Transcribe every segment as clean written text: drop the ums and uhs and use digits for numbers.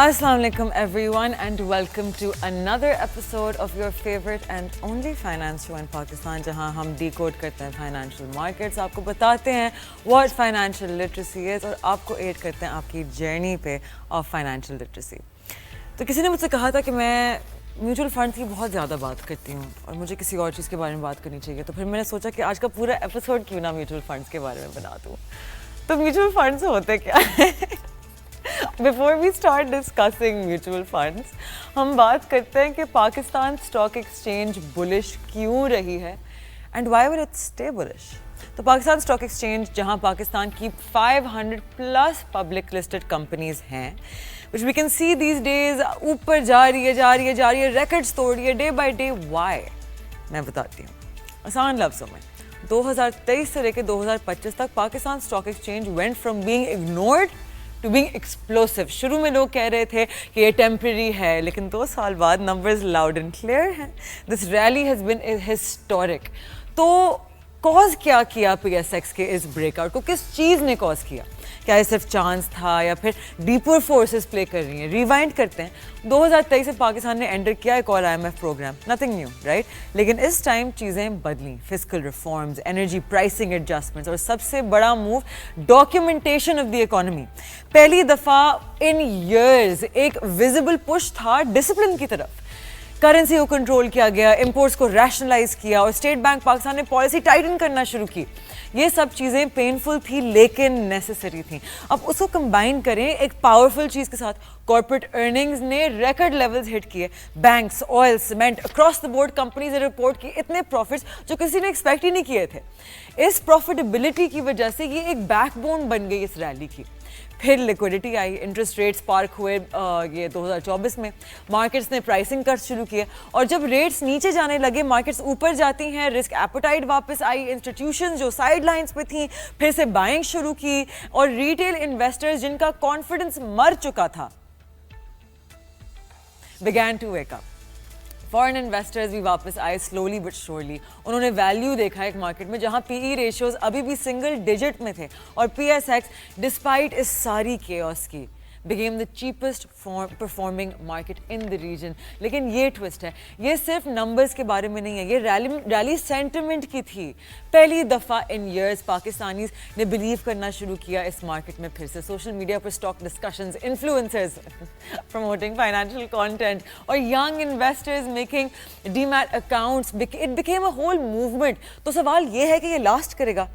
Assalamu alaikum everyone and welcome to another episode of your favorite and only finance show in Pakistan जहां हम decode करते हैं financial markets, आपको बताते हैं what financial literacy is और आपको aid करते हैं आपकी journey पे of financial literacy। तो किसी ने मुझसे कहा था कि मैं म्यूचुअल फंड की बहुत ज़्यादा बात करती हूँ और मुझे किसी और चीज़ के बारे में बात करनी चाहिए, तो फिर मैंने सोचा कि आज का पूरा एपिसोड क्यों ना म्यूचुअल फंड्स के बारे में बना दूँ। तो म्यूचुअल फंड्स होते क्या है? Before we start discussing mutual funds, हम बात करते हैं कि पाकिस्तान स्टॉक एक्सचेंज बुलिश क्यों रही है and why will it stay bullish. तो पाकिस्तान स्टॉक एक्सचेंज, जहां पाकिस्तान की 500 प्लस पब्लिक लिस्टेड कंपनीज हैं, which we can see these days, ऊपर जा रही है, रिकॉर्ड्स तोड़ रही है डे बाय डे। व्हाई? मैं बताती हूँ आसान लफ्ज़ों में। 2023 से लेकर 2025 तक Pakistan stock exchange went from being ignored to being explosive. शुरू में लोग कह रहे थे कि ये टेम्परेरी है, लेकिन 2 साल बाद नंबर्स लाउड एंड क्लियर हैं। This rally has been historic. तो कॉज क्या किया पीएसएक्स के इस ब्रेकआउट को? किस चीज़ ने कॉज किया? क्या ये सिर्फ चांस था या फिर डीपर फोर्सेस प्ले कर रही हैं? रिवाइंड करते हैं। 2023 से पाकिस्तान ने एंटर किया एक और IMF programme, nothing new right, लेकिन इस टाइम चीज़ें बदली। Fiscal reforms, energy pricing adjustments और सबसे बड़ा move, documentation of the economy. पहली दफ़ा इन ईयर्स एक विजिबल पुश था डिसिप्लिन की तरफ। करेंसी को कंट्रोल किया गया, इंपोर्ट्स को रैशनलाइज किया और स्टेट बैंक पाकिस्तान ने पॉलिसी टाइटन करना शुरू की। ये सब चीज़ें पेनफुल थी लेकिन नेसेसरी थी। अब उसको कंबाइन करें एक पावरफुल चीज़ के साथ, कॉर्पोरेट अर्निंग्स ने रिकॉर्ड लेवल्स हिट किए। Banks, oil, cement, across the board companies ने रिपोर्ट की इतने प्रॉफिट्स जो किसी ने एक्सपेक्ट ही नहीं किए थे। इस प्रॉफिटेबिलिटी की वजह से ये एक बैकबोन बन गई इस रैली की। फिर लिक्विडिटी आई, इंटरेस्ट रेट्स स्पार्क हुए ये 2024 में। मार्केट्स ने प्राइसिंग कट शुरू किए और जब रेट्स नीचे जाने लगे मार्केट्स ऊपर जाती हैं, रिस्क एपेटाइट वापस आई। इंस्टीट्यूशंस जो साइड लाइन्स पे थी फिर से बाइंग शुरू की और रिटेल इन्वेस्टर्स जिनका कॉन्फिडेंस मर चुका था began to wake up। Foreign investors भी वापस आए स्लोली बट श्योरली। उन्होंने वैल्यू देखा एक मार्केट में जहां पीई रेशियोज अभी भी सिंगल डिजिट में थे और पीएसएक्स डिस्पाइट इस सारी केओस की became the cheapest performing market in the region। लेकिन ये ट्विस्ट है, ये सिर्फ नंबर्स के बारे में नहीं है, ये रैली सेंटिमेंट की थी। पहली दफ़ा इन ईयर्स पाकिस्तानीज ने बिलीव करना शुरू किया इस मार्केट में फिर से। सोशल मीडिया पर stock discussions, influencers promoting financial content और young investors making demat accounts, it became a whole movement. तो सवाल ये है कि ये लास्ट करेगा?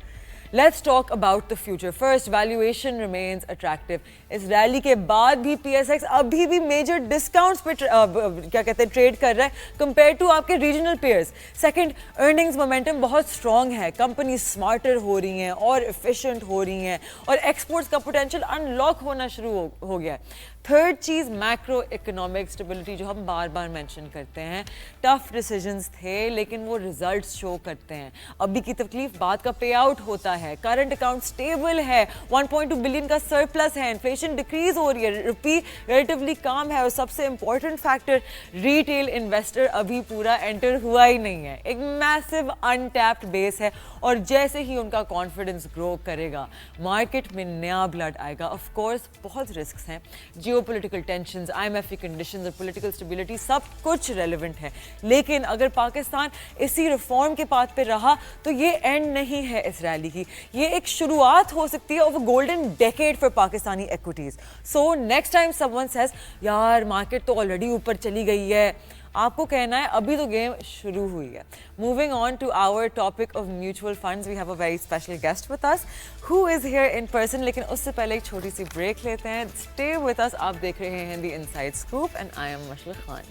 Let's talk about the future. First, valuation remains attractive. इस रैली के बाद भी पीएसएक्स अभी भी मेजर डिस्काउंट्स पे क्या कहते हैं ट्रेड कर रहा है कंपेयर टू आपके regional pairs. Second, earnings momentum बहुत स्ट्रॉन्ग है, कंपनी स्मार्टर हो रही हैं और एफिशिएंट हो रही हैं और एक्सपोर्ट्स का पोटेंशियल अनलॉक होना शुरू हो गया है। थर्ड चीज़, मैक्रो इकोनॉमिक स्टेबिलिटी, जो हम बार बार मेंशन करते हैं। टफ डिसीजंस थे लेकिन वो रिजल्ट्स शो करते हैं। अभी की तकलीफ बाद का पे आउट होता है। करंट अकाउंट स्टेबल है, 1.2 बिलियन का सरप्लस है, इन्फ्लेशन डिक्रीज हो रही है, रुपी रिलेटिवली काम है और सबसे इंपॉर्टेंट फैक्टर, रिटेल इन्वेस्टर अभी पूरा एंटर हुआ ही नहीं है। एक मैसिव अनटैप्ड बेस है और जैसे ही उनका कॉन्फिडेंस ग्रो करेगा मार्केट में नया ब्लड आएगा। ऑफ कोर्स बहुत रिस्क्स हैं, जियोपॉलिटिकल टेंशंस, आईएमएफ की कंडीशंस और पॉलिटिकल स्टेबिलिटी सब कुछ रेलेवेंट है, लेकिन अगर पाकिस्तान इसी रिफॉर्म के पाथ पे रहा तो ये एंड नहीं है इस रैली की, ये एक शुरुआत हो सकती है of a golden decade for Pakistani equities. So next time someone says यार मार्केट तो ऑलरेडी ऊपर चली गई है, आपको कहना है अभी तो गेम शुरू हुई है। Moving on to our topic of mutual funds, we have a very special guest with us who is here in person, लेकिन उससे पहले एक छोटी सी ब्रेक लेते हैं। स्टे विद अस, आप देख रहे हैं the inside scoop and I M Mashrak Khan.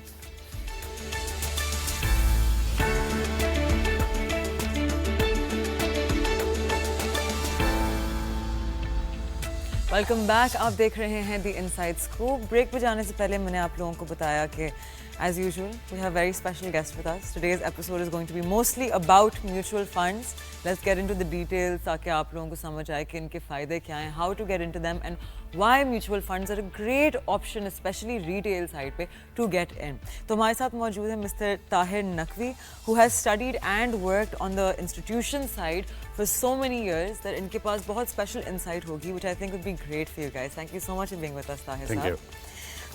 Welcome back, आप देख रहे हैं द इनसाइड स्कूप। ब्रेक पे जाने से पहले मैंने आप लोगों को बताया कि as usual we have very special guest with us. Today's episode is going to be mostly about mutual funds. Let's get into the details ताकि आप लोगों को समझ आए कि इनके फ़ायदे क्या हैं, how to get into them and why mutual funds are a great option, especially retail side पे to get in. तो हमारे साथ मौजूद है Mr. Tahir Naqvi, who has studied and worked on the institution side for so many years that इनके पास बहुत special insight होगी, which I think would be great for you guys. Thank you so much for being with us, Tahir. Thank sir. you.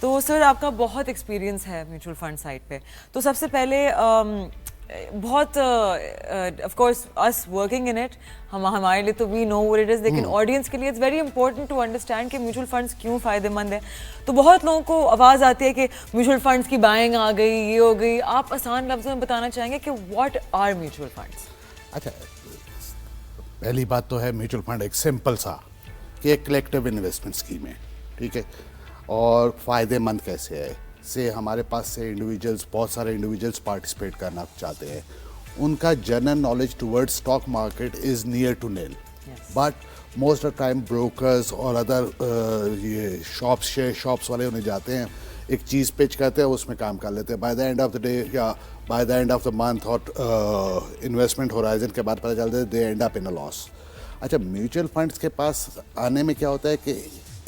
तो sir आपका बहुत experience है mutual fund side पे, तो सबसे पहले बहुत of course us working in it, हमारे लिए तो we know what it is, लेकिन ऑडियंस के लिए it's very important to understand कि म्यूचुअल फंड्स क्यों फ़ायदेमंद है। तो बहुत लोगों को आवाज़ आती है कि म्यूचुअल फंड्स की बाइंग आ गई, ये हो गई। आप आसान लफ्ज़ों में बताना चाहेंगे कि व्हाट आर म्यूचुअल फंड्स? अच्छा, पहली बात तो है म्यूचुअल फंड एक सिंपल सा कि एक कलेक्टिव इन्वेस्टमेंट स्कीम है, ठीक है। और फ़ायदेमंद कैसे है, से हमारे पास से इंडिविजुअल्स, बहुत सारे इंडिविजुअल्स पार्टिसिपेट करना चाहते हैं, उनका general knowledge towards stock market is near to nil, but most of time brokers और अदर ये शॉप्स वाले उन्हें जाते हैं, एक चीज़ पिच करते हैं, उसमें काम कर लेते हैं। By the end of the day या by the end of the month और इन्वेस्टमेंट होराइजन के बाद पता चलता है they end up in a loss. अच्छा, म्यूचुअल फंड्स के पास आने में क्या होता है कि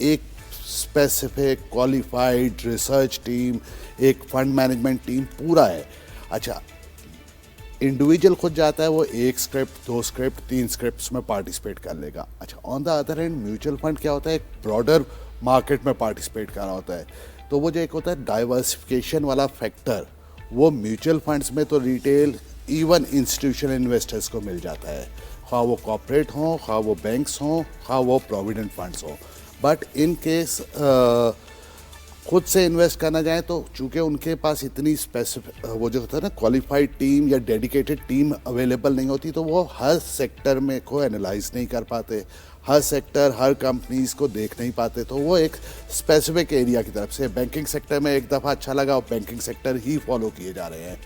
एक स्पेसिफिक क्वालिफाइड रिसर्च टीम, एक फंड मैनेजमेंट टीम पूरा है। अच्छा, इंडिविजुअल खुद जाता है, वो एक स्क्रिप्ट, 2 स्क्रिप्ट, 3 स्क्रिप्ट्स में पार्टिसिपेट कर लेगा। अच्छा, on the other hand mutual fund क्या होता है, एक ब्रॉडर मार्केट में पार्टिसिपेट कर रहा होता है। तो वो जो एक होता है डाइवर्सिफिकेशन वाला फैक्टर, वो म्यूचुअल फंड्स में तो रिटेल इवन इंस्टीट्यूशनल इन्वेस्टर्स को मिल जाता है, खा वो कॉर्पोरेट हों, खा वो बैंक्स हों, खा वो प्रोविडेंट फंड्स हों। बट इन केस खुद से इन्वेस्ट करना चाहें तो चूँकि उनके पास इतनी स्पेसिफिक वो जो होता है ना क्वालिफाइड टीम या डेडिकेटेड टीम अवेलेबल नहीं होती, तो वो हर सेक्टर में को एनालाइज नहीं कर पाते, हर सेक्टर, हर कंपनीज को देख नहीं पाते। तो वो एक स्पेसिफिक एरिया की तरफ से बैंकिंग सेक्टर में एक दफ़ा अच्छा लगा और बैंकिंग सेक्टर ही फॉलो किए जा रहे हैं।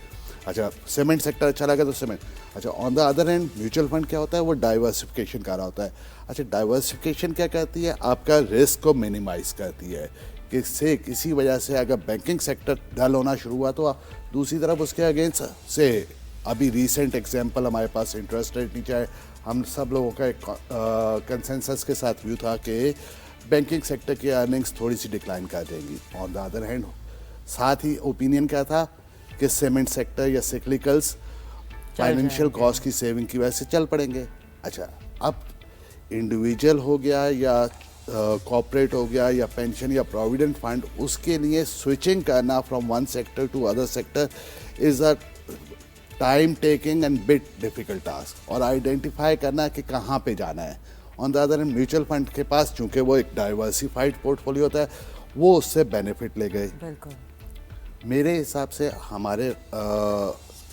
अच्छा, सीमेंट सेक्टर अच्छा लगा तो सीमेंट। अच्छा, on the other hand mutual fund क्या होता है, वो डाइवर्सिफिकेशन कर रहा होता है। अच्छा, डाइवर्सिफिकेशन क्या करती है, आपका रिस्क को मिनिमाइज करती है, कि किसी वजह से अगर बैंकिंग सेक्टर डल होना शुरू हुआ तो दूसरी तरफ उसके अगेंस्ट से अभी रीसेंट एग्जांपल हमारे पास इंटरेस्ट रेट नीचे आए, हम सब लोगों का एक कंसेंसस के साथ व्यू था कि बैंकिंग सेक्टर की अर्निंग्स थोड़ी सी डिक्लाइन कर देंगी। ऑन द अदर हैंड साथ ही ओपिनियन क्या था कि सीमेंट सेक्टर या सिक्लिकल्स फाइनेंशियल कॉस्ट की सेविंग की वजह से चल पड़ेंगे। अच्छा, अब इंडिविजुअल हो गया या कॉर्पोरेट हो गया या पेंशन या प्रोविडेंट फंड, उसके लिए स्विचिंग करना from one sector to other sector is a time taking and bit difficult task, और आइडेंटिफाई करना कि कहाँ पे जाना है। On the other hand mutual fund के पास चूँकि वो एक डाइवर्सिफाइड पोर्टफोलियो होता है, वो उससे बेनिफिट ले गए। बिल्कुल, मेरे हिसाब से हमारे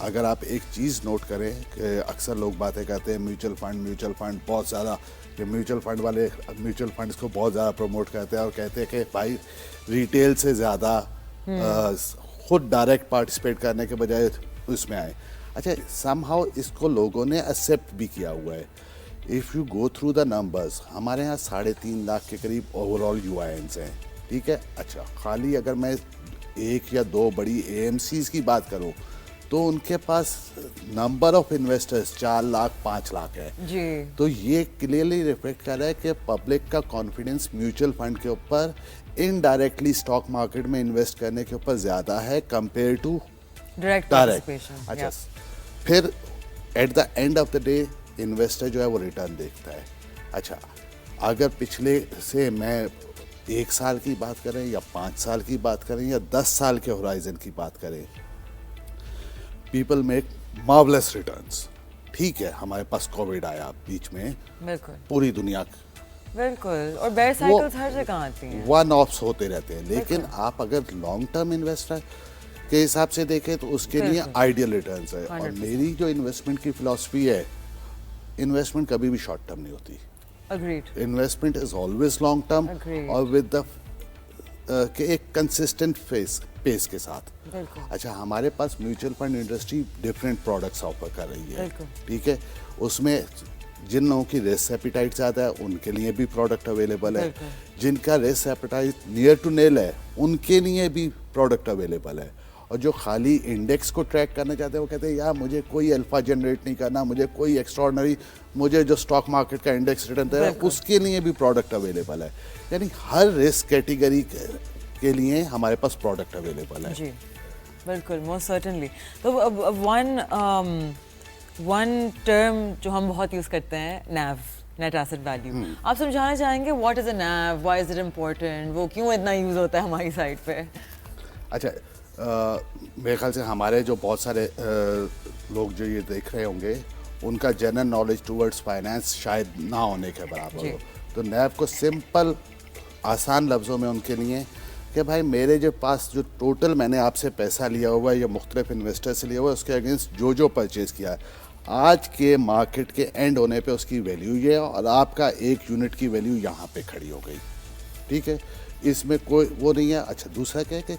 अगर आप एक चीज़ नोट करें कि अक्सर लोग बातें करते हैं म्यूचुअल फंड बहुत ज़्यादा, कि म्यूचुअल फंड वाले म्यूचुअल फंड्स को बहुत ज़्यादा प्रमोट करते हैं और कहते हैं कि भाई रिटेल से ज़्यादा खुद डायरेक्ट पार्टिसिपेट करने के बजाय उसमें आए। अच्छा, समहाउ इसको लोगों ने एक्सेप्ट भी किया हुआ है। If you go through the numbers, हमारे यहाँ 3.5 लाख के करीब ओवरऑल UINs हैं, ठीक है। अच्छा, खाली अगर मैं 1 या 2 बड़ी AMCs की बात करूँ तो उनके पास number of investors 4 lakh 5 lakh है जी। तो ये क्लियरली रिफ्लेक्ट कर रहा है कि पब्लिक का कॉन्फिडेंस म्यूचुअल फंड के ऊपर इनडायरेक्टली स्टॉक मार्केट में इन्वेस्ट करने के ऊपर ज़्यादा है कंपेयर टू डायरेक्ट। अच्छा, फिर at the end of the day investor जो है वो रिटर्न देखता है। अच्छा, अगर पिछले से मैं 1 साल की बात करें या 5 साल की बात करें या 10 साल के होराइजन की बात करें, पीपल मेक मार्वलस रिटर्न्स। ठीक है, हमारे पास कोविड आया बीच में, बिल्कुल पूरी दुनिया, बिल्कुल, और बेयर साइकिल्स हर जगह आती हैं, वन ऑफ्स होते रहते हैं। लेकिन आप अगर लॉन्ग टर्म इन्वेस्टर के हिसाब से देखें तो उसके लिए आइडियल रिटर्न्स है। और मेरी जो इन्वेस्टमेंट की फिलॉसफी है, इन्वेस्टमेंट कभी भी शॉर्ट टर्म नहीं होती। Agreed. Investment is always long term और विद द एक कंसिस्टेंट पेस के साथ। अच्छा, हमारे पास mutual fund industry different products offer कर रही है, ठीक है। उसमें जिन लोगों की रिस्क एपिटाइट ज़्यादा है उनके लिए भी प्रोडक्ट अवेलेबल है, जिनका रिस्क एपिटाइट नियर टू नील है उनके लिए भी प्रोडक्ट अवेलेबल है, और जो खाली इंडेक्स को ट्रैक करना चाहते हैं वो कहते हैं यार मुझे कोई अल्फा जनरेट नहीं करना, मुझे कोई एक्स्ट्राऑर्डिनरी, मुझे जो स्टॉक मार्केट का इंडेक्स रिटर्न है उसके लिए भी प्रोडक्ट अवेलेबल है। यानी हर रिस्क कैटेगरी के लिए हमारे पास प्रोडक्ट अवेलेबल है। जी बिल्कुल, मोस्ट सर्टेनली। तो वन टर्म जो हम बहुत यूज़ करते हैं, NAV, नेट एसेट वैल्यू। आप समझाना चाहेंगे what is a NAV, why is it important, वो क्यों इतना यूज होता है हमारी साइड पे? अच्छा, मेरे ख्याल से हमारे जो बहुत सारे लोग जो ये देख रहे होंगे उनका जनरल नॉलेज टूवर्ड्स फाइनेंस शायद ना होने के बराबर हो, तो नैब को सिंपल आसान लफ्ज़ों में उनके लिए कि भाई मेरे जो पास जो टोटल मैंने आपसे पैसा लिया हुआ है या मुख्तलिफ इन्वेस्टर से लिया हुआ है उसके अगेंस्ट जो परचेज़ किया है, आज के मार्केट के एंड होने पे उसकी वैल्यू ये है और आपका एक यूनिट की वैल्यू यहाँ पे खड़ी हो गई, ठीक है, इसमें कोई वो नहीं है। अच्छा, दूसरा क्या है कि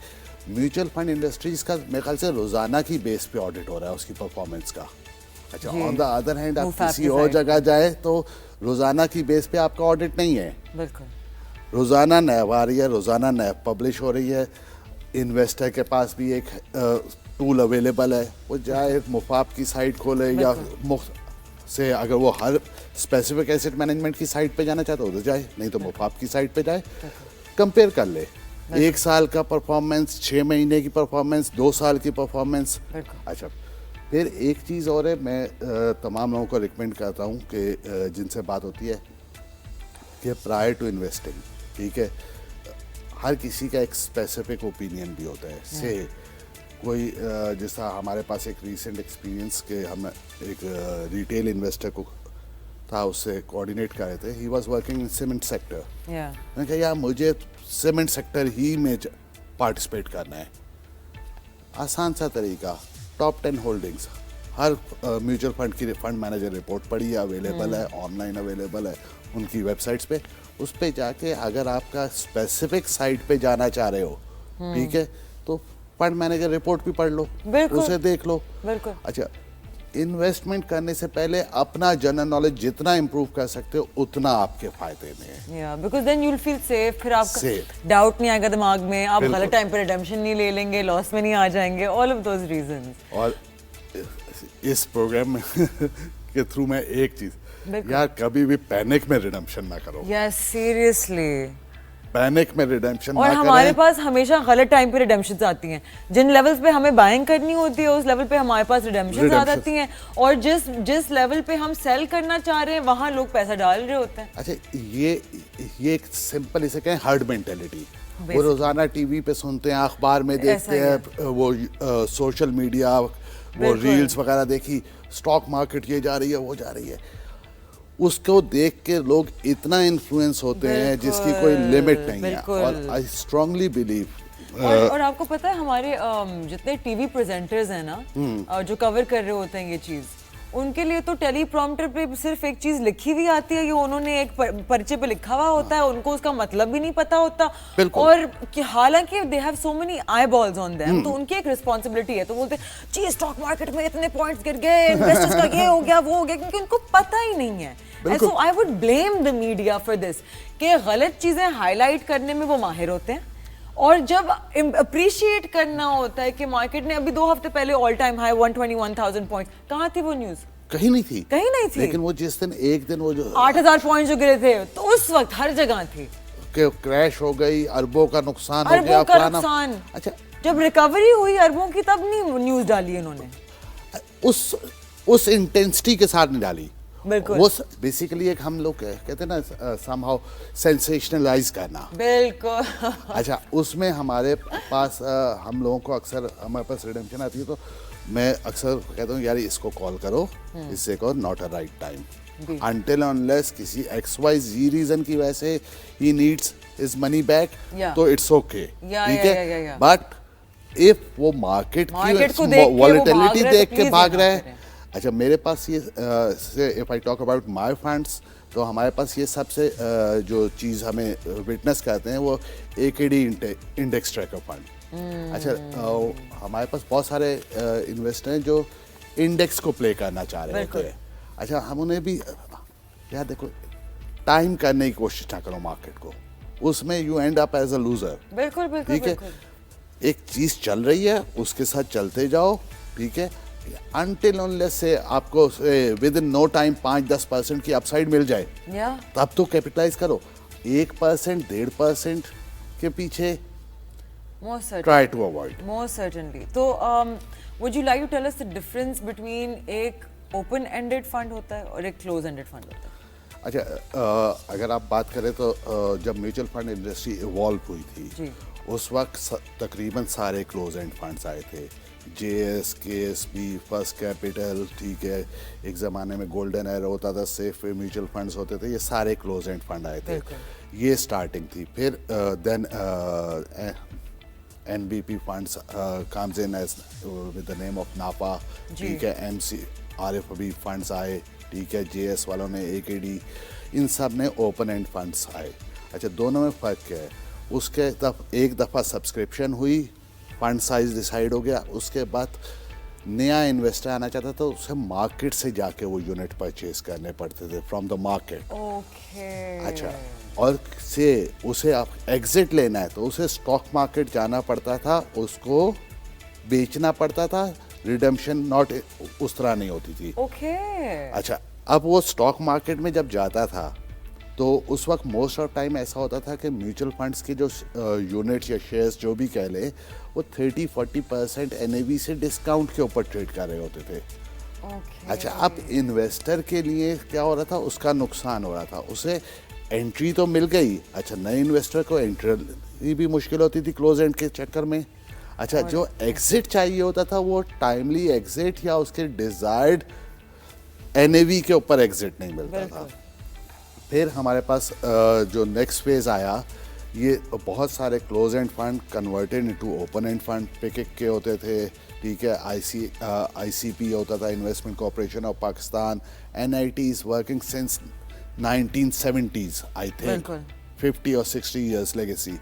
म्यूचुअल फंड इंडस्ट्रीज़ का मेरे ख्याल से रोज़ाना की बेस पे ऑडिट हो रहा है उसकी परफॉर्मेंस का। अच्छा, ऑन द अदर हैंड आप किसी और जगह जाए तो रोज़ाना की बेस पे आपका ऑडिट नहीं है। बिल्कुल, रोज़ाना नैब आ रही है, रोज़ाना नैब पब्लिश हो रही है, इन्वेस्टर के पास भी एक टूल अवेलेबल है, वो जाए मुफाब की साइट खोले या से अगर वो हर स्पेसिफिक एसेट मैनेजमेंट की साइट पे जाना चाहता है तो जाए, नहीं तो मुफाब की साइट पे जाए, कंपेयर कर ले 1 साल का परफॉर्मेंस, 6 महीने की परफॉर्मेंस, 2 साल की परफॉर्मेंस। अच्छा, फिर एक चीज़ और है, मैं तमाम लोगों को रिकमेंड करता हूँ कि जिनसे बात होती है कि प्रायर टू इन्वेस्टिंग, ठीक है, हर किसी का एक स्पेसिफिक ओपिनियन भी होता है। से कोई जैसा हमारे पास एक रीसेंट एक्सपीरियंस के हम एक रिटेल इन्वेस्टर को था, उससे कोऑर्डिनेट कर रहे थे, he was working in cement sector. मैंने कहा यार मुझे सीमेंट सेक्टर ही में पार्टिसिपेट करना है, आसान सा तरीका, टॉप 10 होल्डिंग्स, हर म्यूचुअल फंड की फंड मैनेजर रिपोर्ट पड़ी है, अवेलेबल है, ऑनलाइन अवेलेबल है उनकी वेबसाइट्स पे, उस पे जाके अगर आपका स्पेसिफिक साइट पे जाना चाह रहे हो, ठीक है, तो फंड मैनेजर रिपोर्ट भी पढ़ लो, उसे देख लो। अच्छा, इन्वेस्टमेंट करने से पहले अपना जनरल नॉलेज जितना इंप्रूव कर सकते हो उतना आपके फायदे में है, because then you will feel safe, फिर आपका डाउट नहीं आएगा दिमाग में, आप गलत टाइम पे रिडेम्पशन नहीं ले लेंगे, लॉस में नहीं आ जाएंगे, ऑल ऑफ दोस रीजंस। और इस प्रोग्राम के थ्रू मैं एक चीज, यार कभी भी पैनिक में रिडेम्पशन ना करो। यस, सीरियसली, पैनिक में रिडेम्पशन और हमारे पास हमेशा गलत टाइम पे रिडेम्पशंस आती हैं, जिन लेवल्स पे हमें बाइंग करनी होती है उस लेवल पे हमारे पास रिडेम्पशंस आ जाती हैं, और जिस लेवल पे हम सेल करना चाह रहे हैं वहां लोग पैसा डाल रहे होते हैं। अच्छा, ये एक सिंपल इसे कहें हर्ड मेंटेलिटी, वो रोजाना टीवी पे सुनते हैं, अखबार में देखते हैं, वो सोशल मीडिया, वो रील्स वगैरह देखी, स्टॉक मार्केट ये जा रही है वो जा रही है, उसको देख के लोग इतना इन्फ्लुएंस होते हैं जिसकी कोई लिमिट नहीं है। और आई स्ट्रांगली बिलीव, और आपको पता है हमारे जितने टीवी प्रेजेंटर्स हैं ना, जो कवर कर रहे होते हैं ये चीज, उनके लिए तो टेलीप्रॉम्प्टर पे सिर्फ एक चीज लिखी हुई आती है, ये उन्होंने एक पर्चे पे लिखा हुआ होता है, उनको उसका मतलब भी नहीं पता होता, और हालांकि they have so many I balls on them, तो उनकी एक रिस्पॉन्सिबिलिटी है, तो बोलते जी स्टॉक मार्केट में इतने पॉइंट्स गिर गए, इन्वेस्टर्स का ये हो गया वो हो गया, क्योंकि उनको पता ही नहीं है। So I would blame the media for this, कि गलत चीजें हाईलाइट करने में वो माहिर होते हैं, और जब अप्रिशिएट करना होता है कि मार्केट ने अभी 2 हफ्ते पहले ऑल टाइम हाई 121,000 पॉइंट, कहाँ थी वो न्यूज? कहीं नहीं थी, कहीं नहीं थी। लेकिन वो जिस दिन एक दिन वो जो 8,000 पॉइंट जो गिरे थे, तो उस वक्त हर जगह थी कि क्रैश हो गई, अरबों का नुकसान हो गया, अरबों का नुकसान। अच्छा, जब रिकवरी हुई अरबों की तब नहीं न्यूज डाली इन्होंने, उस इंटेंसिटी के साथ नहीं डाली। बिल्कुल, वो बेसिकली एक हम लोग कहते हैं ना समहाउ सेंसेशनलाइज करना। बिल्कुल। अच्छा, उसमें हमारे पास हम लोगों को अक्सर हमारे पास रिडेम्पशन आती है तो मैं अक्सर कहता हूँ यार इसको कॉल करो, इससे कहो not a right time, until unless किसी XYZ रीजन की वजह से he needs his money back, तो इट्स ओके, ठीक है, बट इफ वो मार्केट की वॉलेटिलिटी देख के भाग रहा है। अच्छा, मेरे पास ये if I talk about my funds, तो हमारे पास ये सबसे जो चीज़ हमें विटनेस करते हैं वो AKD इंडेक्स ट्रैकर फंड। अच्छा, हमारे पास बहुत सारे इन्वेस्टर हैं जो इंडेक्स को प्ले करना चाह रहे होते हैं। अच्छा, हम उन्हें भी यार देखो, टाइम करने की कोशिश ना करो मार्केट को, उसमें you end up as a loser. बिल्कुल, ठीक है, एक चीज़ चल रही है उसके साथ चलते जाओ, ठीक है, अनटिल अनलेस से आपको विद इन नो टाइम 5-10% की अपसाइड मिल जाए, तब तो कैपिटलाइज करो। 1%, 1.5% के पीछे try to avoid. Most certainly. तो would you like to tell us the difference between एक ओपन एंडेड फंड होता है और एक क्लोज एंडेड फंड होता है? अच्छा, अगर आप बात करें तो जब म्यूचुअल फंड इंडस्ट्री इवॉल्व हुई थी जी। उस वक्त तकरीबन सारे क्लोज एंड फंड्स आए थे। जेएस, केएसबी, फर्स्ट कैपिटल, ठीक है, एक ज़माने में गोल्डन एरा होता था, सेफ वे म्यूचुअल फंड्स होते थे, ये सारे क्लोज एंड फंड आए थे। ये स्टार्टिंग थी। फिर then NBP funds comes in as with the name of NAPA, ठीक है, MC RFB फंड्स आए, ठीक है, JS वालों ने AKD, इन सब ने ओपन एंड फंड्स आए। अच्छा, दोनों में फ़र्क क्या है? उसके एक दफ़ा सब्सक्रिप्शन हुई, फंड साइज डिसाइड हो गया, उसके बाद नया इन्वेस्टर आना चाहता था, उसे मार्केट से जाके वो यूनिट परचेज करने पड़ते थे फ्रॉम द मार्केट। ओके। अच्छा, और से उसे आप एग्जिट लेना है तो उसे स्टॉक मार्केट जाना पड़ता था, उसको बेचना पड़ता था, रिडेम्पशन नॉट उस तरह नहीं होती थी। ओके। अच्छा, अब वो स्टॉक मार्केट में जब जाता था तो उस वक्त मोस्ट ऑफ टाइम ऐसा होता था कि म्यूचुअल फंड्स के जो यूनिट्स या शेयर्स जो भी कह लें, वो 30-40% NAV से डिस्काउंट के ऊपर ट्रेड कर रहे होते थे। ओके। अच्छा, अब इन्वेस्टर के लिए क्या हो रहा था? उसका नुकसान हो रहा था। उसे एंट्री तो मिल गई, अच्छा, नए इन्वेस्टर को एंट्री भी मुश्किल होती थी क्लोज एंड के चक्कर में। अच्छा, जो एग्जिट चाहिए होता था वो टाइमली एग्जिट या उसके डिजायर्ड NAV के ऊपर एग्जिट नहीं मिलता था। फिर हमारे पास जो नेक्स्ट फेज आया, ये बहुत सारे close end fund converted into open end fund पिक के होते थे, ठीक है, ICP होता था, investment corporation of Pakistan, NIT is working since 1970s, I think 50 और 60 इयर्स लेगेसी।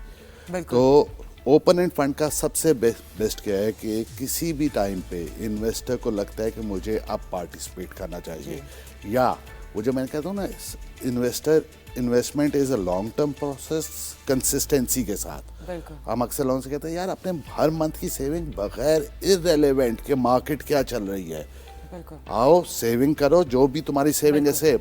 तो ओपन एंड फंड का सबसे बेस्ट क्या है कि किसी भी टाइम पे इन्वेस्टर को लगता है कि मुझे अब पार्टिसिपेट करना चाहिए, या वो जो मैंने कहता हूँ ना, investment is a long term process consistency के साथ। हम अक्सर लोगों से कहते हैं यार अपने हर मंथ की सेविंग बगैर इररेलेवेंट के मार्केट क्या चल रही है, आओ सेविंग करो, जो भी तुम्हारी सेविंग है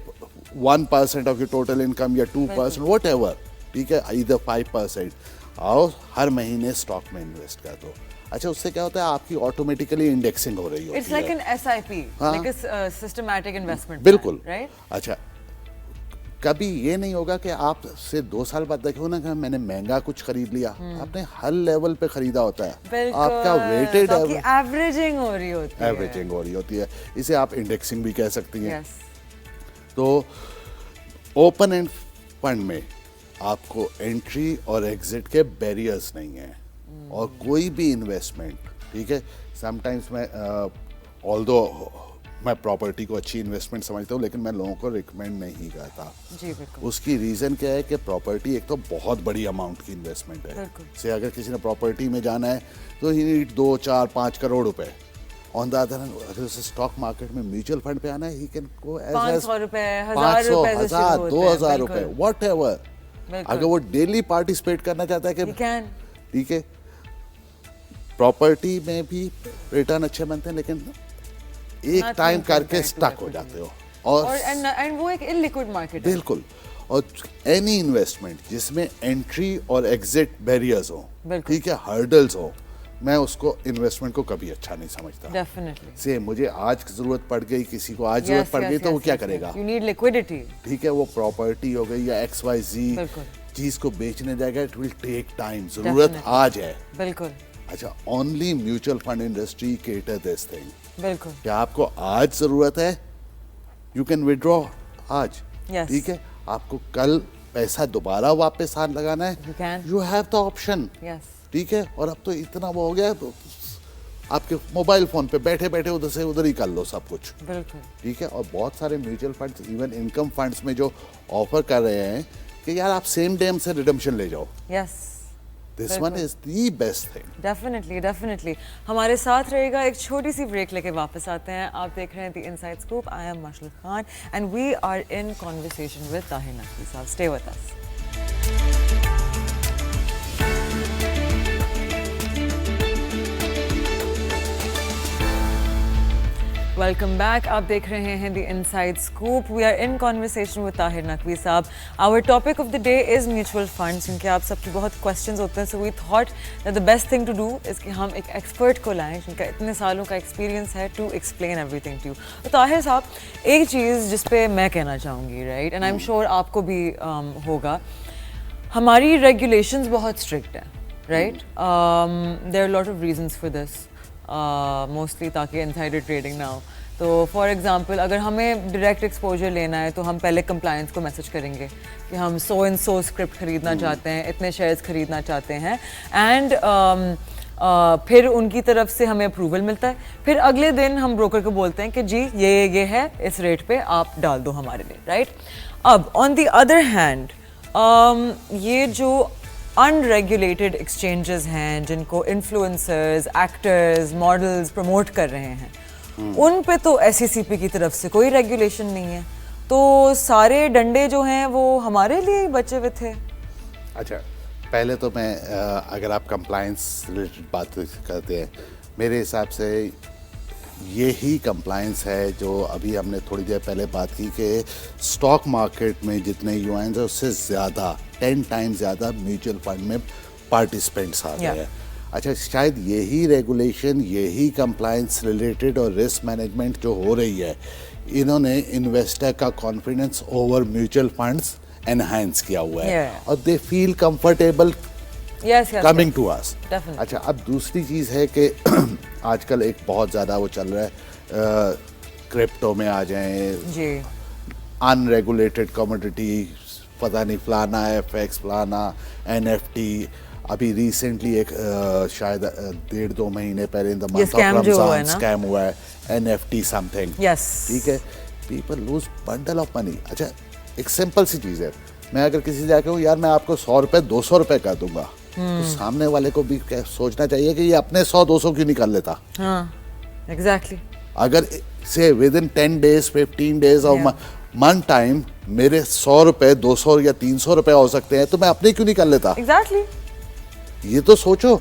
1% ऑफ योर टोटल इनकम या 2%, वट एवर, ठीक है, इधर 5%, आओ हर महीने स्टॉक में इन्वेस्ट कर दो। अच्छा, उससे क्या होता है? आपकी ऑटोमेटिकली इंडेक्सिंग हो रही होती है। It's like an SIP, like a systematic investment. बिल्कुल, राइट। अच्छा, कभी ये नहीं होगा कि आप से 2 साल बाद देखो ना कि मैंने महंगा कुछ खरीद लिया, आपने हर लेवल पे खरीदा होता है, आपका वेटेड एवरेजिंग हो रही होती है, एवरेजिंग हो रही होती है, इसे आप इंडेक्सिंग भी कह सकती हैं। तो ओपन एंड फंड में आपको एंट्री और एग्जिट के बैरियर्स नहीं हैं, और कोई भी इन्वेस्टमेंट, ठीक है, समटाइम्स मैं ऑल्दो मैं प्रॉपर्टी को अच्छी इन्वेस्टमेंट समझता हूँ, लेकिन मैं लोगों को रिकमेंड नहीं करता। जी बिल्कुल। उसकी रीज़न क्या है कि प्रॉपर्टी एक तो बहुत बड़ी अमाउंट की इन्वेस्टमेंट है। से अगर किसी ने प्रॉपर्टी में जाना है तो ही नीड 2, 4, 5 करोड़ रुपए। ऑन द अदर हैंड, अगर उसे स्टॉक मार्केट में म्यूचुअल फंड पे आना है, ही कैन गो एज 500 रुपए, 1000, 2000 रुपए, वॉट एवर। अगर वो डेली पार्टिसिपेट करना चाहता है कि ठीक है, प्रॉपर्टी में भी रिटर्न अच्छे बनते हैं, लेकिन एक टाइम करके स्टक हो जाते हो, और एंड वो एक इलिक्विड मार्केट है। बिल्कुल। और एनी इन्वेस्टमेंट जिसमें एंट्री और एग्जिट बैरियर्स हो, ठीक है, हर्डल्स हो, मैं उसको इन्वेस्टमेंट को कभी अच्छा नहीं समझता। डेफिनेटली। से मुझे आज जरूरत पड़ गई, किसी को आज जरूरत पड़ गई, तो वो क्या करेगा? यू नीड लिक्विडिटी, ठीक है, वो प्रॉपर्टी हो गई या XYZ चीज को बेचने जाएगा, इट विल टेक टाइम, जरूरत आज है। बिल्कुल। अच्छा, only mutual fund industry cater this thing. बिल्कुल। क्या आपको आज जरूरत है, यू कैन विड्रॉ आज, ठीक है, आपको कल पैसा दोबारा वापस हाथ लगाना है, यू हैव द ऑप्शन, ठीक है। और अब तो इतना वो हो गया, तो आपके मोबाइल फोन पे बैठे बैठे उधर से उधर ही कर लो सब कुछ, बिल्कुल, ठीक है। और बहुत सारे mutual funds, even income funds में जो ऑफर कर रहे हैं कि यार आप सेम डे से रिडम्पशन ले जाओ, yes, this one is the best thing. Definitely, definitely. हमारे साथ रहेगा, एक छोटी सी ब्रेक लेके वापस आते हैं। आप देख रहे हैं the inside scoop. I am Mashal Khan and we are in conversation with Tahir Naqvi साहब। Stay with us. Welcome back. आप देख रहे हैं the inside scoop. We are in conversation with Tahir Naqvi साहब। Our topic of the day is mutual funds, क्योंकि आप सबके बहुत क्वेश्चंस होते हैं। So we thought that the best thing to do is कि हम एक एक्सपर्ट को लाएं जिनका इतने सालों का एक्सपीरियंस है to explain everything to you. तो ताहिर साहब, एक चीज़ जिस पे मैं कहना चाहूँगी, right, and I am sure आपको भी होगा, हमारी रेगुलेशंस बहुत स्ट्रिक्ट हैं, right. There are lot of reasons for this, mostly ताकि इनसाइडर ट्रेडिंग ना हो। तो फॉर एग्जांपल, अगर हमें डायरेक्ट एक्सपोजर लेना है तो हम पहले कंप्लायंस को मैसेज करेंगे कि हम सो एंड सो स्क्रिप्ट खरीदना चाहते हैं, इतने शेयर्स खरीदना चाहते हैं, एंड फिर उनकी तरफ से हमें अप्रूवल मिलता है। फिर अगले दिन हम ब्रोकर को बोलते हैं कि जी ये है, इस रेट पे आप डाल दो हमारे लिए, राइट। अब ऑन द अदर हैंड, ये जो अनरेगुलेटेड एक्सचेंजेस हैं जिनको इन्फ्लुएंसर्स, एक्टर्स, मॉडल्स प्रमोट कर रहे हैं, उन पे तो SECP की तरफ से कोई रेगुलेशन नहीं है, तो सारे डंडे जो हैं वो हमारे लिए ही बचे हुए थे। अच्छा, पहले तो मैं अगर आप कंप्लायंस रिलेटेड बात करते हैं, मेरे हिसाब से यही कंप्लायंस है जो अभी हमने थोड़ी देर पहले बात की कि स्टॉक मार्केट में जितने यूएन है उससे ज़्यादा 10 टाइम्स ज़्यादा म्यूचुअल फंड में पार्टिसिपेंट्स आ गए हैं। अच्छा, शायद यही रेगुलेशन, यही कंप्लायंस रिलेटेड और रिस्क मैनेजमेंट जो हो रही है, इन्होंने इन्वेस्टर का confidence over mutual funds enhance किया हुआ है और they feel comfortable coming to us. अच्छा, अब दूसरी चीज़ है कि आजकल एक बहुत ज़्यादा वो चल रहा है, क्रिप्टो में आ जाएं, अनरेगुलेटेड कमोडिटी, पता नहीं फलाना FX, फलाना NFT। अभी रिसेंटली एक शायद 1.5-2 महीने पहले in the month of Ramzan scam हुआ है, NFT समथिंग, ठीक है, people lose bundle of money. अच्छा, एक सिंपल सी चीज़ है, मैं अगर किसी से जाके कहूँ यार मैं आपको 100 रुपये 200 रुपये कर दूंगा, तो सामने वाले को भी सोचना चाहिए कि ये अपने 100-200 क्यों नहीं कर लेता। एग्जैक्टली। अगर से विद इन 10 days 15 days और मंथ टाइम मेरे 100 रुपये 200 या 300 रुपये हो सकते हैं, तो मैं अपने क्यों नहीं कर लेता। एग्जैक्टली। ये तो सोचो।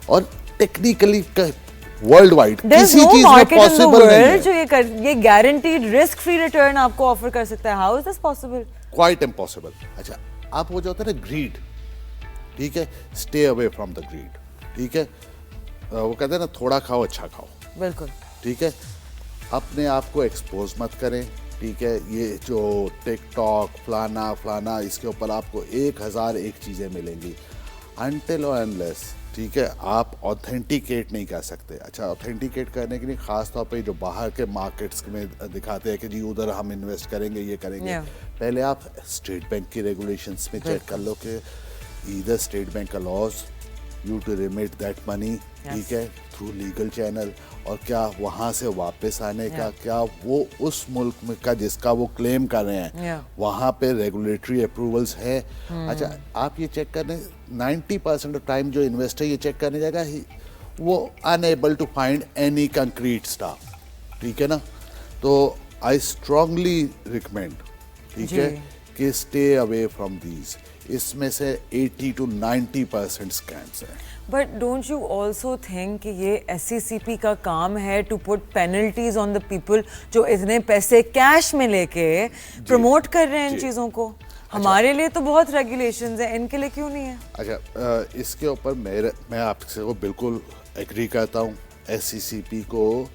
और टेक्निकली वर्ल्ड वाइड किसी चीज में पॉसिबल नहीं है जो ये गारंटीड रिस्क फ्री रिटर्न आपको ऑफर कर सकता है। How is this possible? Quite impossible. अच्छा, आप वो जो होता है ना ग्रीड, ठीक है, stay away from the greed, ठीक है, वो कहते हैं ना थोड़ा खाओ अच्छा खाओ, बिल्कुल, ठीक है, अपने आप को एक्सपोज मत करें, ठीक है। ये जो टिकटॉक फलाना इसके ऊपर आपको 1001 चीज़ें मिलेंगी, अनटिल और अनलेस, ठीक है, आप ऑथेंटिकेट नहीं कर सकते। अच्छा, ऑथेंटिकेट करने के लिए ख़ास तौर पे जो बाहर के मार्केट्स में दिखाते हैं कि जी उधर हम इन्वेस्ट करेंगे, ये करेंगे, पहले आप स्टेट बैंक की रेगुलेशंस में चेक कर लो कि either State Bank allows you to remit that money, ठीक है, थ्रू लीगल चैनल, और क्या वहाँ से वापस आने का क्या वो उस मुल्क में का जिसका वो क्लेम कर रहे हैं वहाँ पे रेगुलेटरी अप्रूवल्स है। अच्छा, आप ये चेक करने 90% ऑफ टाइम जो इन्वेस्टर ये चेक करने जाएगा वो unable to find any concrete stuff, ठीक है ना। तो आई स्ट्रांगली रिकमेंड, ठीक है, कि स्टे अवे फ्रॉम दीज। इसमें से 80 to 90% स्कैम्स हैं। But don't you also think कि ये SECP का काम है to put penalties on the people जो इतने पैसे कैश में लेके प्रमोट कर रहे हैं इन चीज़ों को? हमारे लिए तो बहुत रेगुलेशंस हैं, इनके लिए क्यों नहीं है? अच्छा, इसके ऊपर मैं आपसे वो बिल्कुल एग्री करता हूँ। SECP को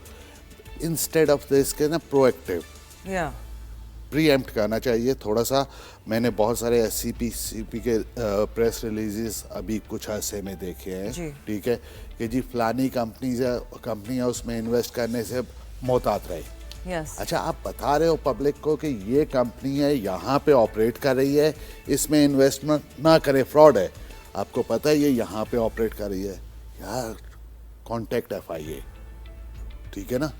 इंस्टेड ऑफ दिस के ना प्रोएक्टिव प्रीएम्प्ट करना चाहिए थोड़ा सा। मैंने बहुत सारे SECP के प्रेस रिलीजेस अभी कुछ अर्से में देखे हैं, ठीक है, कि जी फलानी कंपनी है उसमें इन्वेस्ट करने से मोहतात रहे। अच्छा, आप बता रहे हो पब्लिक को कि ये कंपनी है, यहाँ पे ऑपरेट कर रही है, इसमें इन्वेस्टमेंट ना करें, फ्रॉड है। आपको पता है ये यहाँ पे ऑपरेट कर रही है, यार कॉन्टेक्ट FIA, ठीक है ना।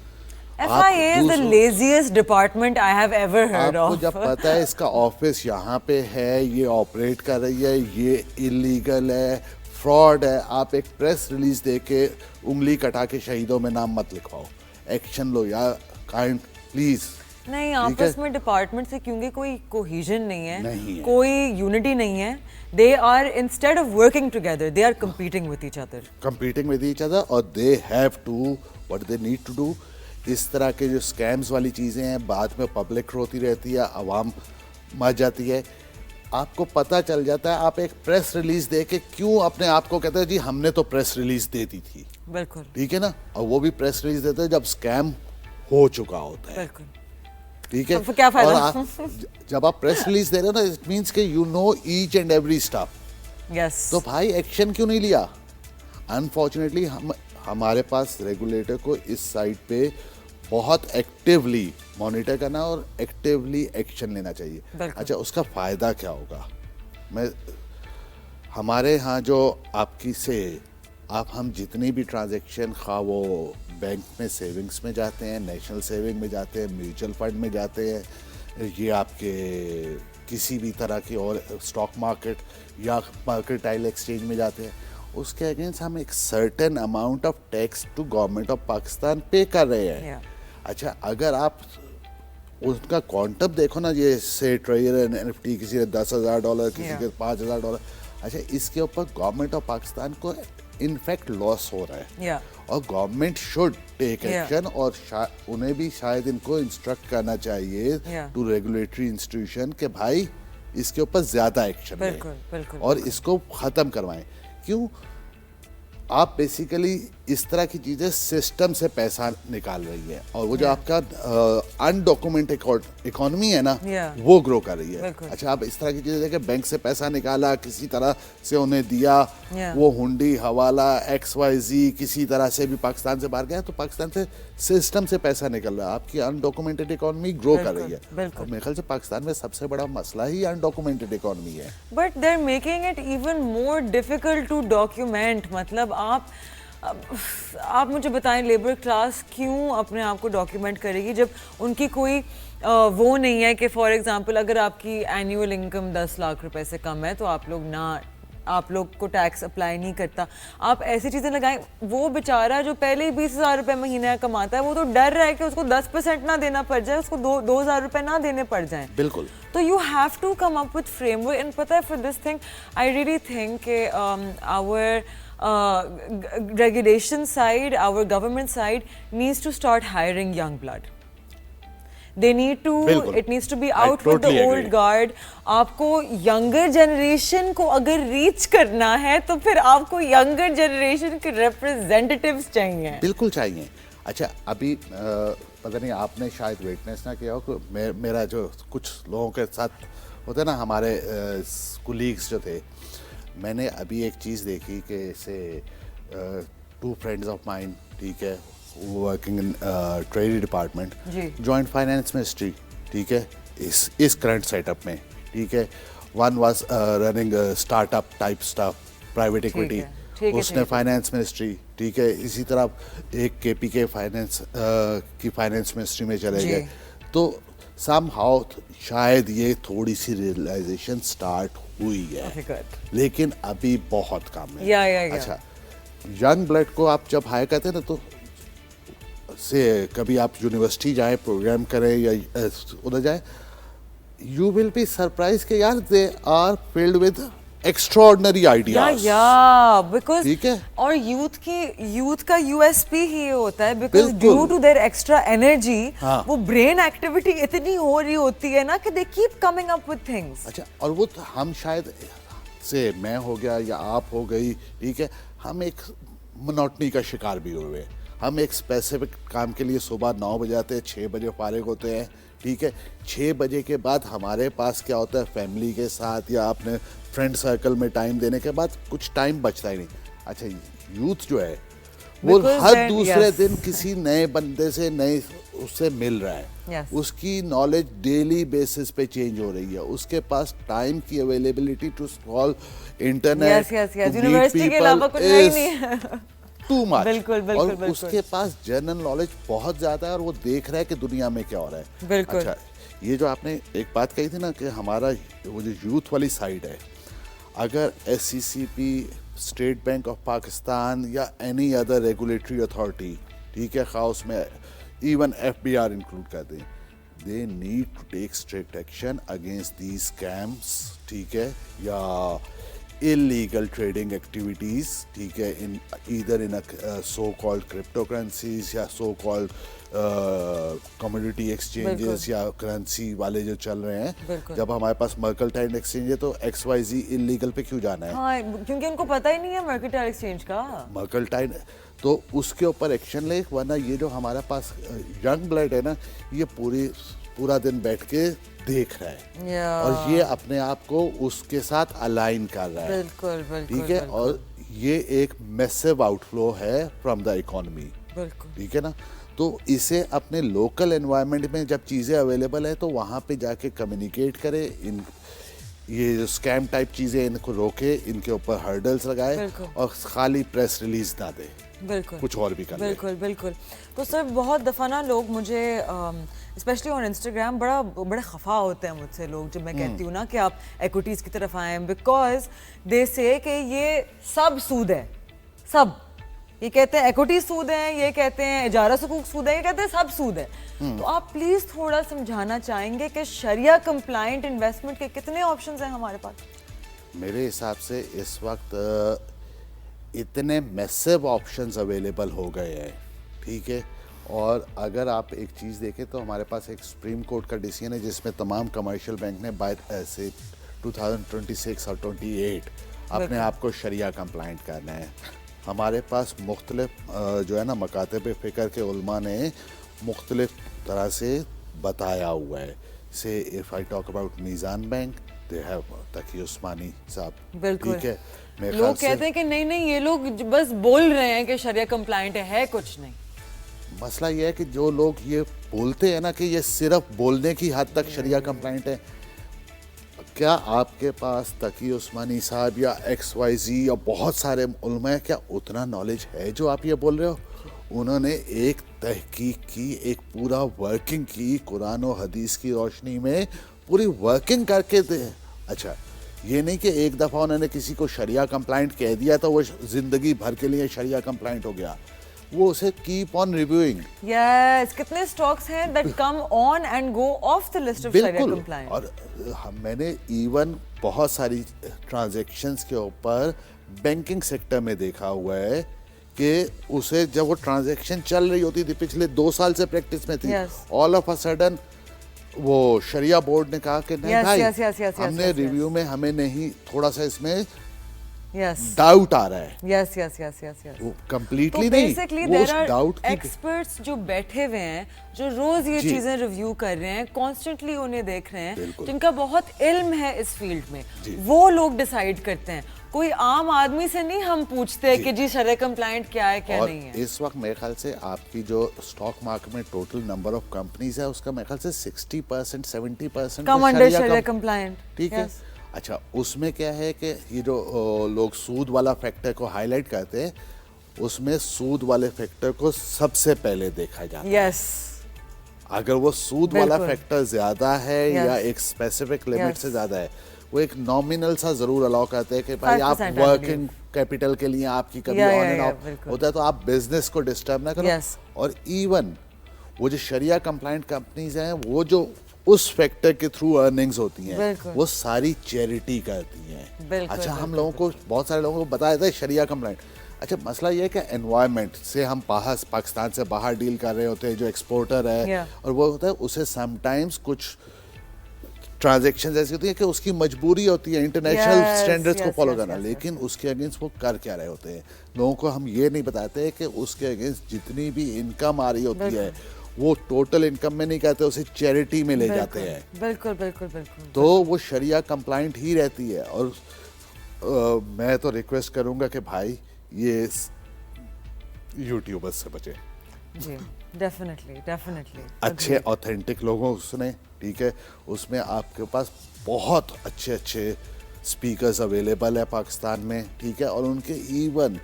FIA is the laziest department I have ever heard of. आपको जब पता है इसका ऑफिस यहाँ पे है, ये ऑपरेट कर रही है, ये इलीगल है, फ्रॉड है, आप एक प्रेस रिलीज दे के उंगली कटा के शहीदों में नाम मत लिखवाओ, एक्शन लो यार, काइंड प्लीज। नहीं, आपस में डिपार्टमेंट से क्योंकि कोई कोहेजन नहीं है, कोई यूनिटी नहीं है। They are, instead of working together, they are competing with each other. Competing with each other, और they have to, what they need to do इस तरह के जो स्कैम्स वाली चीज़ें हैं बाद में पब्लिक होती रहती है, आवाम मर जाती है, आपको पता चल जाता है। आप एक प्रेस रिलीज दे के क्यों अपने आप को कहते हैं जी हमने तो प्रेस रिलीज दे दी थी, बिल्कुल ठीक है ना, और वो भी प्रेस रिलीज देते हैं जब स्कैम हो चुका होता है, बिल्कुल ठीक है। तो क्या फायदा? और जब आप प्रेस रिलीज दे रहे हो ना, इट मीन्स के you know each and every stuff, yes तो भाई एक्शन क्यों नहीं लिया? अनफॉर्चुनेटली हमारे पास रेगुलेटर को इस साइड पे बहुत एक्टिवली मॉनिटर करना और एक्टिवली एक्शन लेना चाहिए। बिल्कुल। अच्छा, उसका फ़ायदा क्या होगा? हमारे यहाँ जो आपकी से आप हम जितनी भी ट्रांजैक्शन खा वो बैंक में सेविंग्स में जाते हैं, नेशनल सेविंग में जाते हैं, म्यूचुअल फंड में जाते हैं, ये आपके किसी भी तरह की और स्टॉक मार्केट या मर्केंटाइल एक्सचेंज में जाते हैं, उसके अगेंस्ट हम एक certain amount of tax to government of Pakistan पे कर रहे हैं। अच्छा, अगर आप उसका क्वांटम देखो ना, ये से ट्रेजर एनएफटी किसी ने $10,000, किसी के $5,000, अच्छा इसके ऊपर गवर्नमेंट ऑफ पाकिस्तान को इनफैक्ट लॉस हो रहा है और गवर्नमेंट शुड टेक एक्शन और उन्हें भी शायद इनको इंस्ट्रक्ट करना चाहिए टू रेगुलेटरी इंस्टीट्यूशन के भाई इसके ऊपर ज्यादा एक्शन लें और इसको खत्म करवाएं। क्यों? आप बेसिकली इस तरह की चीजें सिस्टम से पैसा निकाल रही है और वो जो आपका अनडॉक्यूमेंटेड इकोनॉमी है ना, वो ग्रो कर रही है। अच्छा, आप इस तरह की चीजें देखें, बैंक से पैसा निकाला, किसी तरह से उन्हें दिया, वो हुंडी हवाला XYZ किसी तरह से भी पाकिस्तान से बाहर गया, तो पाकिस्तान से सिस्टम से पैसा निकल रहा है, आपकी अनडॉक्यूमेंटेड इकोनॉमी ग्रो कर रही है। और मेरे ख्याल से पाकिस्तान में सबसे बड़ा मसला ही अनडॉक्यूमेंटेड इकोनॉमी है। But they are making it even more difficult to document. मतलब आप मुझे बताएं, लेबर क्लास क्यों अपने आप को डॉक्यूमेंट करेगी जब उनकी कोई वो नहीं है कि फॉर एग्जांपल अगर आपकी एनुअल इनकम 10 लाख रुपए से कम है तो आप लोग को टैक्स अप्लाई नहीं करता। आप ऐसी चीज़ें लगाएं, वो बेचारा जो पहले ही 20,000 रुपये महीने कमाता है वो तो डर रहा है कि उसको 10% ना देना पड़ जाए, उसको 2,000 रुपये ना देने पड़ जाए। बिल्कुल। तो you have to come up with framework and पता है for this thing I really think के our regulation side, our government side needs to start hiring young blood. They need to, it needs to be out with the old guard. आपको younger generation को अगर reach करना है तो फिर आपको younger generation के representatives चाहिए। बिल्कुल चाहिए। अच्छा, अभी पता नहीं आपने शायद विटनेस ना किया हो, मेरा जो कुछ लोगों के साथ होता है ना, हमारे कुलीग्स जो थे, मैंने अभी एक चीज़ देखी कि ऐसे 2 फ्रेंड्स ऑफ माइन, ठीक है, working in treasury department, joint finance ministry, ठीक है, इस करंट सेटअप में, ठीक है, one was running startup type stuff, private equity, उसने फाइनेंस मिनिस्ट्री, ठीक है, इसी तरह एक केपी के फाइनेंस की फाइनेंस मिनिस्ट्री में चले गए। तो समहाउ शायद ये थोड़ी सी रियलाइजेशन स्टार्ट हुई है, लेकिन अभी बहुत कम है। अच्छा, यंग ब्लड को आप जब हायर करते हैं ना, तो से कभी आप यूनिवर्सिटी जाए, प्रोग्राम करें या उधर जाए, यू विल बी सरप्राइज के यार they are filled with extraordinary ideas. Because ठीक है, और यूथ का यूएसपी ही होता है, because due to their extra energy वो ब्रेन एक्टिविटी इतनी हो रही होती है ना कि they keep coming up with things. अच्छा, और वो हम शायद से मैं हो गया या आप हो गई, ठीक है, हम एक मोनोटनी का शिकार भी हुए। हम एक स्पेसिफिक काम के लिए सुबह 9 बजे आते हैं, 6 बजे फारिग होते हैं, ठीक है, 6 बजे के बाद हमारे पास क्या होता है, फैमिली के साथ या अपने फ्रेंड सर्कल में टाइम देने के बाद कुछ टाइम बचता ही नहीं। अच्छा, यूथ जो है वो हर दूसरे दिन किसी नए बंदे से नए उससे मिल रहा है, उसकी नॉलेज डेली बेसिस पे चेंज हो रही है, उसके पास टाइम की availability to scroll internet university के अलावा कुछ नहीं है, टू मच। बिल्कुल, और उसके पास जनरल नॉलेज बहुत ज्यादा है और वो देख रहा है कि दुनिया में क्या हो रहा है। बिल्कुल। अच्छा, ये जो आपने एक बात कही थी ना कि हमारा वो जो यूथ वाली साइड है, अगर SCCP, state bank of Pakistan या एनी अदर रेगुलेटरी अथॉरिटी, ठीक है, खास में इवन FBR इंक्लूड कर दें, they need to take strict action against these scams, ठीक है, या illegal trading activities, ठीक है, in either in a so called cryptocurrencies या so called कमोडिटी एक्सचेंजेस या करेंसी वाले जो चल रहे हैं, बिल्कुल। जब हमारे पास मर्केंटाइल एक्सचेंज है तो XYZ इलीगल पे क्यों जाना है? हाँ, क्योंकि उनको पता ही नहीं है मर्केंटाइल एक्सचेंज का। मर्केंटाइल तो उसके ऊपर एक्शन ले, वरना ये जो हमारे पास यंग ब्लड है ना, ये पूरा दिन बैठ के देख रहा है या और ये अपने आप को उसके साथ अलाइन कर रहा है। बिल्कुल बिल्कुल ठीक है, बिल्कुल, और ये एक मैसिव आउटफ्लो है फ्रॉम द इकोनॉमी। बिल्कुल ठीक है ना, तो इसे अपने लोकल एनवायरनमेंट में जब चीज़ें अवेलेबल है तो वहाँ पे जाके कम्युनिकेट करे, इन ये स्कैम टाइप चीज़ें इनको रोके, इनके ऊपर हर्डल्स लगाए बिल्कुल। और खाली प्रेस रिलीज ना दे, बिल्कुल कुछ और भी कर ले। बिल्कुल बिल्कुल। तो सर बहुत दफ़ा ना लोग मुझे स्पेशली ऑन इंस्टाग्राम बड़े खफा होते हैं मुझसे लोग जब मैं कहती हूँ ना कि आप एक्विटीज़ की तरफ आएँ, बिकॉज दे से कि ये सब सूद है, सब ये कहते हैं एक्विटी सूद है, ये कहते हैं इजारा सुकूक सूद है, ये कहते हैं सब सूद है। तो आप प्लीज़ थोड़ा समझाना चाहेंगे कि शरिया कंप्लाइंट इन्वेस्टमेंट के कितने ऑप्शंस हैं हमारे पास? मेरे हिसाब से इस वक्त इतने मैसिव ऑप्शंस अवेलेबल हो गए हैं। ठीक है, और अगर आप एक चीज़ देखें तो हमारे पास एक सुप्रीम कोर्ट का डिसीजन है जिसमें तमाम कमर्शियल बैंक ने बाय ऐसे 2026 और 28 अपने आप को शरिया कंप्लाइंट करना है। हमारे पास मुख्तलिफ जो है ना मकातब फ़िक्र के उलमा ने मुख्तलिफ तरह से बताया हुआ है। Say if I talk about Meezan Bank, they have Taqi Usmani साहब। बिल्कुल। ठीक है, मेरे लोग ख्याल से कहते हैं कि नहीं नहीं ये लोग बस बोल रहे हैं कि शरिया कंप्लाइंट है कुछ नहीं। मसला ये है कि जो लोग ये बोलते हैं ना कि ये सिर्फ बोलने की हद तक शरिया कंप्लाइंट है, क्या आपके पास तकी उस्मानी साहब या XYZ या बहुत सारे उलमा है, क्या उतना नॉलेज है जो आप ये बोल रहे हो? उन्होंने एक तहकीक की, एक पूरा वर्किंग की, कुरान और हदीस की रोशनी में पूरी वर्किंग करके दे। अच्छा, ये नहीं कि एक दफ़ा उन्होंने किसी को शरिया कंप्लाइंट कह दिया तो वो ज़िंदगी भर के लिए शरिया कंप्लाइंट हो गया, वो उसे कीप ऑन रिव्यूइंग। यस, कितने स्टॉक्स हैं that come on and go off the list of Sharia बिल्कुल, कंप्लाइंट। और मैंने इवन बहुत सारी ट्रांजैक्शंस के ऊपर बैंकिंग सेक्टर में देखा हुआ है कि उसे जब वो ट्रांजैक्शन चल रही होती थी, पिछले 2 साल से प्रैक्टिस में थी, Yes. All of a sudden वो शरिया बोर्ड ने कहा कि नहीं Yes, भाई, yes, yes, yes, हमने yes, रिव्यू में हमें नहीं, थोड़ा सा इसमें यस डाउट आ रहा है। Yes yes yes yes yes. वो तो कंप्लीटली नहीं, बेसिकली वो देयर उस आर डाउट की एक्सपर्ट्स जो बैठे हुए हैं, जो रोज ये जी। चीजें रिव्यू कर रहे हैं, कॉन्स्टेंटली उन्हें देख रहे हैं, बिल्कुल। जिनका बहुत इल्म है इस फील्ड में, जी। वो लोग डिसाइड करते हैं। कोई आम आदमी से नहीं हम पूछते जी। कि जी शरिया कंप्लाइंट क्या है क्या और नहीं है। इस वक्त मेरे ख्याल से आपकी जो स्टॉक मार्केट में टोटल नंबर ऑफ कंपनीज है उसका मेरे ख्याल से 60% 70% कम अंडर शरिया कंप्लाइंट। ठीक है। अच्छा, उसमें क्या है कि ये जो लोग सूद वाला फैक्टर को हाईलाइट करते हैं, उसमें सूद वाले फैक्टर को सबसे पहले देखा जाता है। यस अगर वो सूद वाला बिल्कुल। फैक्टर ज्यादा है Yes. या एक स्पेसिफिक लिमिट Yes. से ज्यादा है, वो एक नॉमिनल सा जरूर अलाउ करते हैं कि भाई आप 5% I वर्किंग कैपिटल के लिए आपकी कभी Yeah, on yeah, and yeah, of बिल्कुल। होता है तो आप बिजनेस को डिस्टर्ब ना करो। Yes. और इवन वो जो शरिया कंप्लाइंट कंपनीज हैं, वो जो उस फैक्टर के थ्रू अर्निंग्स होती हैं, बिल्कुल। वो सारी चैरिटी करती हैं। बिल्कुल, अच्छा, हम बिल्कुल, लोगों को, बहुत सारे लोगों को बताया था शरिया कंप्लाइंट। अच्छा, मसला ये है कि एनवायरनमेंट से हम बाहर, पाकिस्तान से बाहर डील कर रहे होते हैं, जो एक्सपोर्टर है Yeah. और वो होता है, उसे समटाइम्स कुछ ट्रांजैक्शंस ऐसी होती है कि उसकी मजबूरी होती है इंटरनेशनल Yes, स्टैंडर्ड्स को yes, फॉलो yes, करना, yes, लेकिन उसके अगेंस्ट वो कर क्या रहे होते हैं, लोगों को हम ये नहीं बताते कि उसके अगेंस्ट जितनी भी इनकम आ रही होती है वो टोटल इनकम में नहीं कहते, उसे चैरिटी में ले जाते हैं, बिल्कुल बिल्कुल बिल्कुल। तो वो शरिया कंप्लाइंट ही रहती है। और मैं तो रिक्वेस्ट करूंगा कि भाई ये यूट्यूबर्स से बचे, जी डेफिनेटली डेफिनेटली। अच्छे ऑथेंटिक लोगों को सुने। ठीक है, उसमें आपके पास बहुत अच्छे अच्छे स्पीकर्स अवेलेबल है पाकिस्तान में। ठीक है, और उनके इवन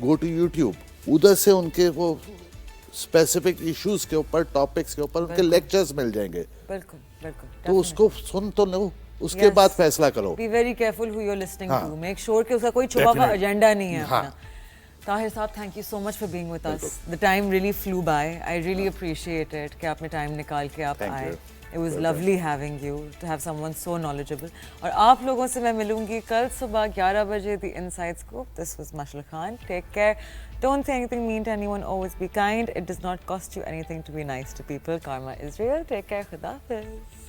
गो टू यूट्यूब, उधर से उनके वो स्पेसिफिक इश्यूज के ऊपर, टॉपिक्स के ऊपर उनके लेक्चर्स मिल जाएंगे, बिल्कुल बिल्कुल। तो उसको सुन तो लो, उसके Yes. बाद फैसला करो। Be very careful who you're listening हाँ. to. Make sure कि उसका कोई छुपा हुआ Definitely. एजेंडा नहीं है हाँ. अपना। ताहिर साहब, thank you so much for being with us. The time really flew by. I really appreciate it कि आपने टाइम निकाल के आप Thank आए। you. It was Welcome. lovely having you, to have someone so knowledgeable. और आप लोगों से मैं मिलूंगी कल सुबह 11 बजे The Insights को. This was Mashal Khan. Take care. Don't say anything mean to anyone. Always be kind. It does not cost you anything to be nice to people. Karma is real. Take care. Khuda Hafiz.